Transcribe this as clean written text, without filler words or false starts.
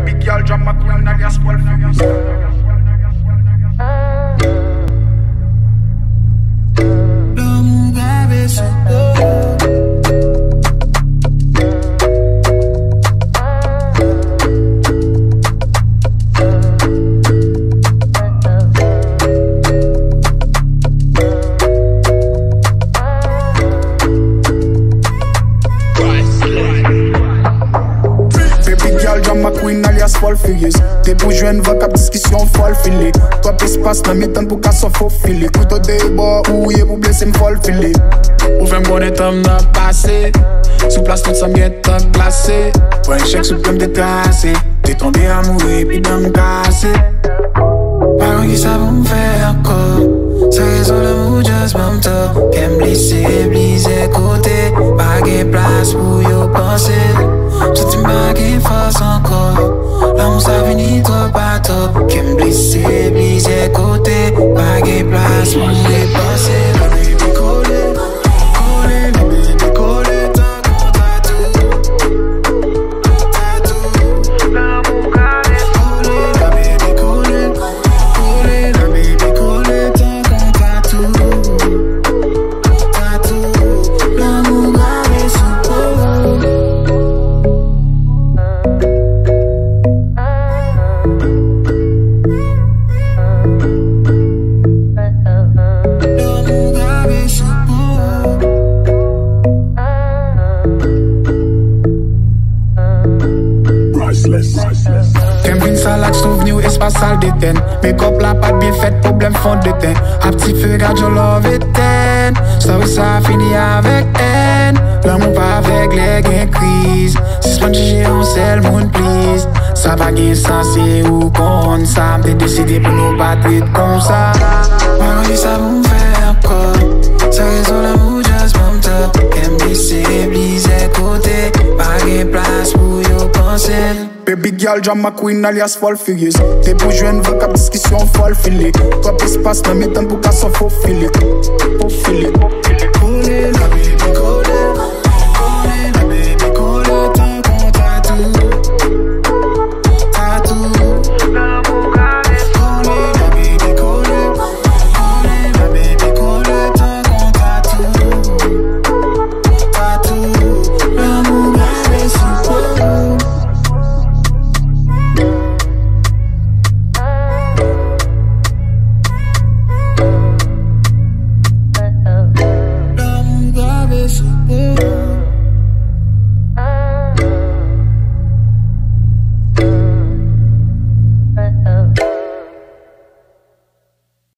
Baby girl, drama queen, alias Paul Furious. L'amour gravé sur drama queen alias Paul Furious. T'es pour jouer une vocab discussion folle filée. Toi espace dans mes temps pour qu'à s'en faux filer. Couteau de bord ou y'a pour blesser m'folle filer. Ouvre mon état n'a passé. Sous place tout ça m'est classé. Pour un chèque sous plein de tracé. T'es tombé amoureux puis dans mon cassé. Par qui ça va me faire encore? Ça raison l'amour just m'en top. Qu'aime blesser, bliser côté. Pas de place pour y penser. Tu m'as qu'une force encore. L'amour ça finit trop pas top. Qu'aime blesser, bliser côté. Pas de place pour y penser. Baby collé, collé, baby collé. Tant qu'on tatou, tatou. L'amour calé, collé, la baby collé, collé, la baby collé. Tant qu'on tatou, tatou. L'amour calé sous peau. T'aimes une salade souvenir espace salle d'éteindre. Make-up la pas bien fait, problème fond de teint. A petit feu, garde your love éteint. Ça oui ça finit avec haine. L'amour pas avec les gains crise. Si c'est pas on sait le monde please. Ça va gain sens et ou con. Ça m'est décidé pour nous battre comme ça. Par qui ça va me faire encore? Ça raison l'amour just m'en top. Qu'aime blesser, bliser côté. Pas de place pour y penser. Baby girl, drama queen alias Paul Furious. T'es pour jouer une vocab discussion folle filée. Toi espace dans mes temps pour qu'à s'en faux filer. Faux filer. Collé, la